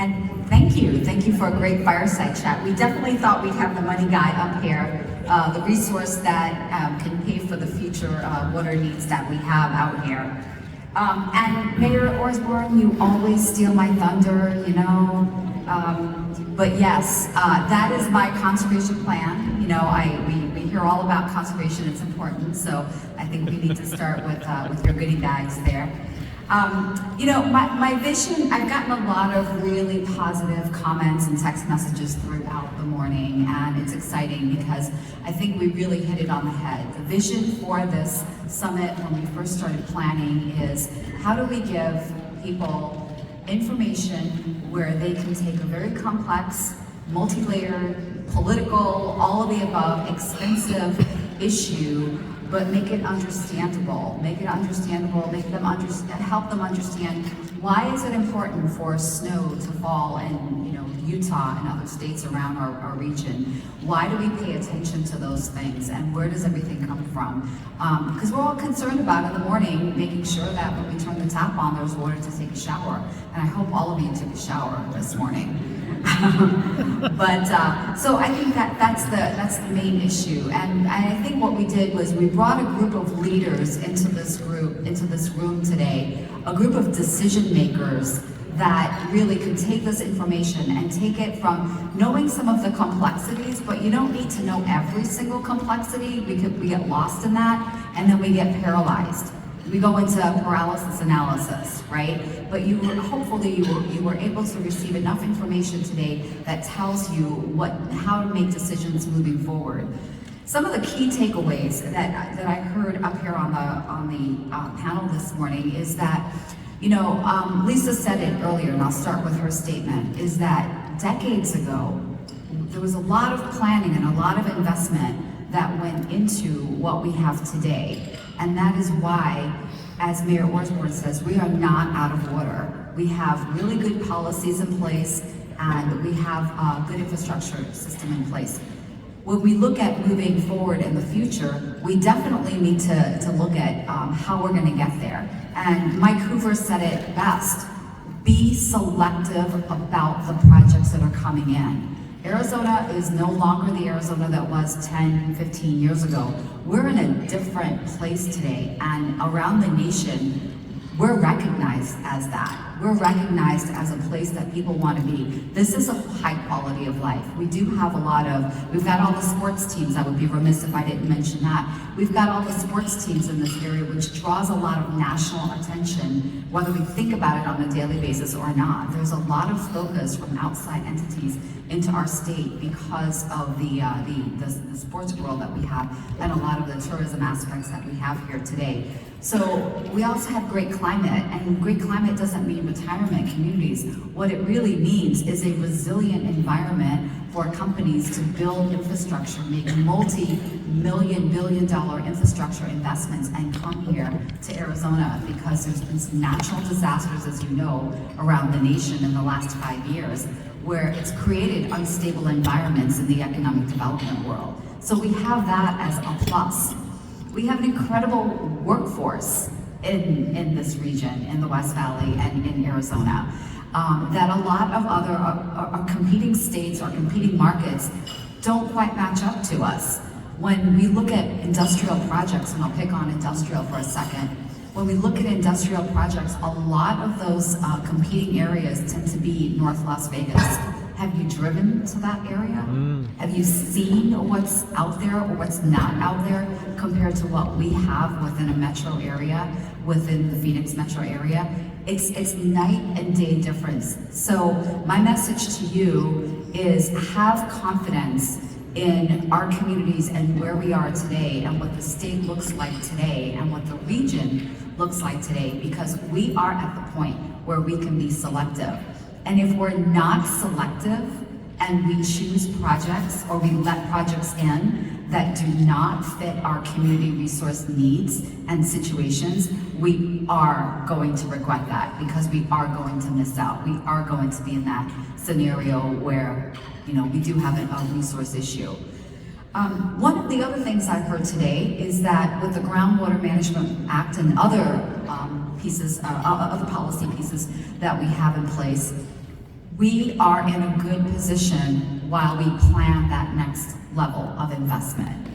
And thank you for a great fireside chat. We definitely thought we'd have the money guy up here, the resource that can pay for the future water needs that we have out here. And Mayor Osborne, you always steal my thunder, you know. But yes, that is my conservation plan. You know, we hear all about conservation; it's important. So I think we need to start with your goodie bags there. You know, my vision, I've gotten a lot of really positive comments and text messages throughout the morning, and it's exciting because I think we really hit it on the head. The vision for this summit when we first started planning is how do we give people information where they can take a very complex, multi-layered, political, all of the above, expensive issue, but make it understandable, help them understand why is it important for snow to fall in, you know, Utah and other states around our region. Why do we pay attention to those things, and where does everything come from? Because we're all concerned about in the morning, making sure that when we turn the tap on, there's water to take a shower. And I hope all of you took a shower this morning. But so I think that's the main issue, and I think what we did was we brought a group of leaders into this room today, a group of decision makers that really could take this information and take it from knowing some of the complexities, but you don't need to know every single complexity. We get lost in that, and then we get paralyzed. We go into paralysis analysis, right? But hopefully you were able to receive enough information today that tells you how to make decisions moving forward. Some of the key takeaways that I heard up here on the panel this morning is that, you know, Lisa said it earlier, and I'll start with her statement, is that decades ago, there was a lot of planning and a lot of investment that went into what we have today. And that is why, as Mayor Osborne says, we are not out of water. We have really good policies in place, and we have a good infrastructure system in place. When we look at moving forward in the future, we definitely need to look at how we're gonna get there. And Mike Hoover said it best, be selective about the projects that are coming in. Arizona is no longer the Arizona that was 10, 15 years ago. We're in a different place today, and around the nation, we're recognized as that. We're recognized as a place that people want to be. This is a high quality of life. We've got all the sports teams. I would be remiss if I didn't mention that. We've got all the sports teams in this area, which draws a lot of national attention, whether we think about it on a daily basis or not. There's a lot of focus from outside entities into our state because of the sports world that we have and a lot of the tourism aspects that we have here today. So we also have great climate, and great climate doesn't mean retirement communities. What it really means is a resilient environment for companies to build infrastructure, make multi-million, billion-dollar infrastructure investments and come here to Arizona, because there's been some natural disasters, as you know, around the nation in the last 5 years, where it's created unstable environments in the economic development world. So we have that as a plus. We have an incredible workforce in this region, in the West Valley and in Arizona, that a lot of other competing states or competing markets don't quite match up to us. When we look at industrial projects, and I'll pick on industrial for a second, when we look at industrial projects, a lot of those competing areas tend to be North Las Vegas. Have you driven to that area? Have you seen what's out there or what's not out there compared to what we have within a metro area, within the Phoenix metro area? It's night and day difference. So my message to you is have confidence in our communities and where we are today and what the state looks like today and what the region looks like today, because we are at the point where we can be selective. And if we're not selective and we choose projects or we let projects in that do not fit our community resource needs and situations, we are going to regret that, because we are going to miss out. We are going to be in that scenario where, you know, we do have a resource issue. One of the other things I've heard today is that with the Groundwater Management Act and other pieces, other policy pieces that we have in place, we are in a good position while we plan that next level of investment.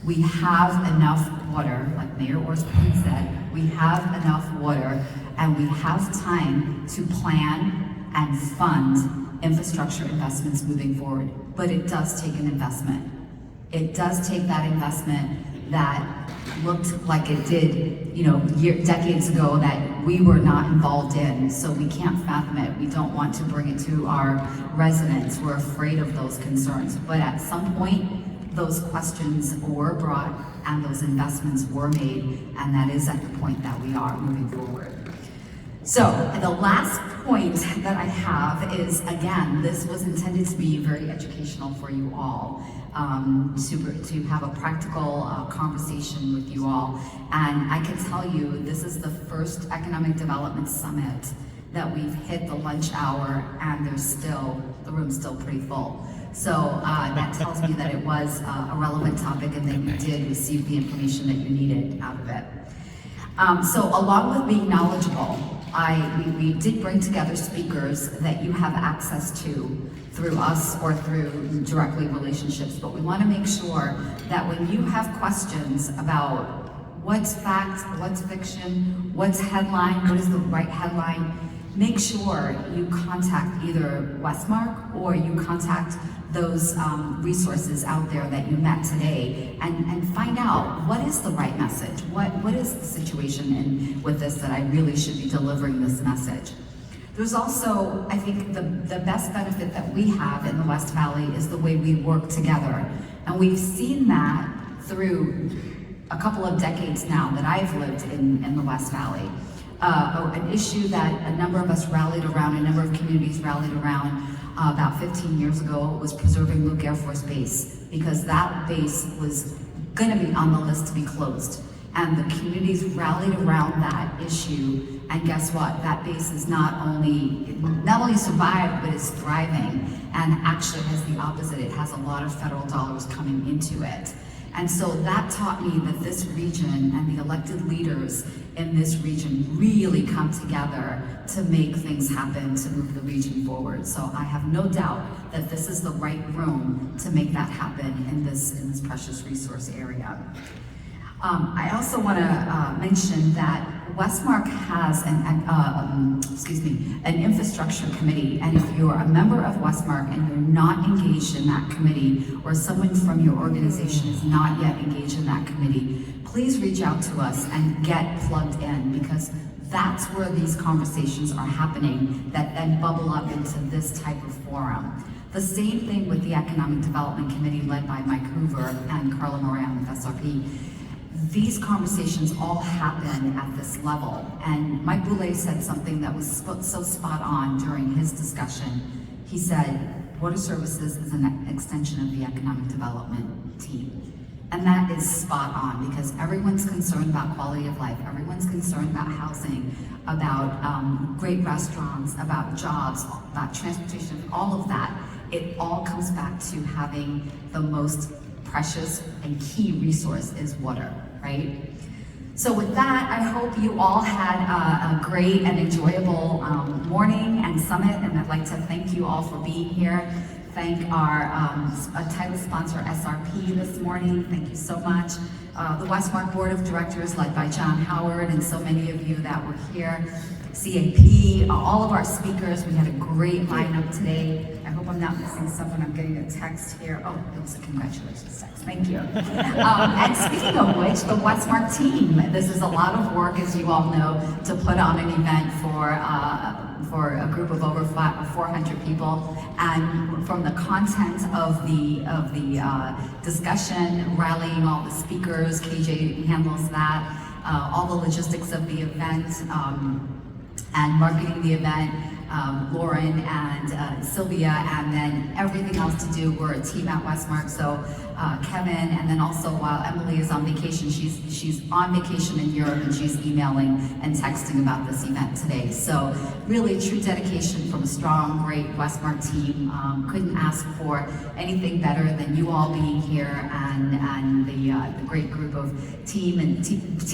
We have enough water, like Mayor Orsborn said, we have enough water, and we have time to plan and fund infrastructure investments moving forward. But it does take an investment. It does take that investment that looked like it did, decades ago that we were not involved in, so we can't fathom it. We don't want to bring it to our residents. We're afraid of those concerns. But at some point, those questions were brought and those investments were made, and that is at the point that we are moving forward. So the last point that I have is, again, this was intended to be very educational for you all, to have a practical conversation with you all. And I can tell you, this is the first Economic Development Summit that we've hit the lunch hour, and the room's still pretty full. So that tells me that it was a relevant topic and that you did receive the information that you needed out of it. So along with being knowledgeable, we did bring together speakers that you have access to through us or through directly relationships, but we want to make sure that when you have questions about what's fact, what's fiction, what's headline, what is the right headline, make sure you contact either WESTMARC or you contact those resources out there that you met today and find out what is the right message, what is the situation with this that I really should be delivering this message. There's also, I think, the best benefit that we have in the West Valley is the way we work together. And we've seen that through a couple of decades now that I've lived in the West Valley. An issue that a number of us rallied around, a number of communities rallied around about 15 years ago was preserving Luke Air Force Base, because that base was going to be on the list to be closed. And the communities rallied around that issue, and guess what? That base is not only survived, but is thriving, and actually has the opposite. It has a lot of federal dollars coming into it. And so that taught me that this region and the elected leaders in this region really come together to make things happen, to move the region forward. So I have no doubt that this is the right room to make that happen in this precious resource area. I also want to mention that WESTMARC has an infrastructure committee, and if you're a member of WESTMARC and you're not engaged in that committee, or someone from your organization is not yet engaged in that committee, please reach out to us and get plugged in, because that's where these conversations are happening that then bubble up into this type of forum. The same thing with the Economic Development Committee led by Mike Hoover and Carla Moran with SRP. These conversations all happen at this level. And Mike Boulay said something that was so spot on during his discussion. He said, water services is an extension of the economic development team. And that is spot on, because everyone's concerned about quality of life, everyone's concerned about housing, about great restaurants, about jobs, about transportation, all of that. It all comes back to having the most precious and key resource is water, right? So with that, I hope you all had a great and enjoyable morning and summit, and I'd like to thank you all for being here. Thank our title sponsor, SRP, this morning. Thank you so much. The WESTMARC Board of Directors, led by John Howard, and so many of you that were here. CAP, all of our speakers. We had a great lineup today. I hope I'm not missing someone. I'm getting a text here. Oh, it was a congratulations text. Thank you. And speaking of which, the WESTMARC team. This is a lot of work, as you all know, to put on an event for a group of over 400 people. And from the content of the discussion, rallying all the speakers, KJ handles that, all the logistics of the event, and marketing the event, Lauren and Sylvia, and then everything else to do. We're a team at WESTMARC, so Kevin, and then also while Emily is on vacation, she's on vacation in Europe, and she's emailing and texting about this event today. So really true dedication from a strong, great WESTMARC team. Couldn't ask for anything better than you all being here, and the great group of team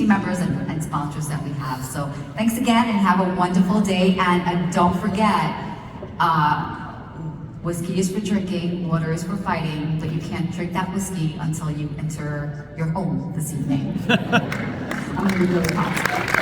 members and sponsors that we have. So thanks again, and have a wonderful day, and don't forget, Whiskey is for drinking, water is for fighting, but you can't drink that whiskey until you enter your home this evening. I'm gonna be really hot.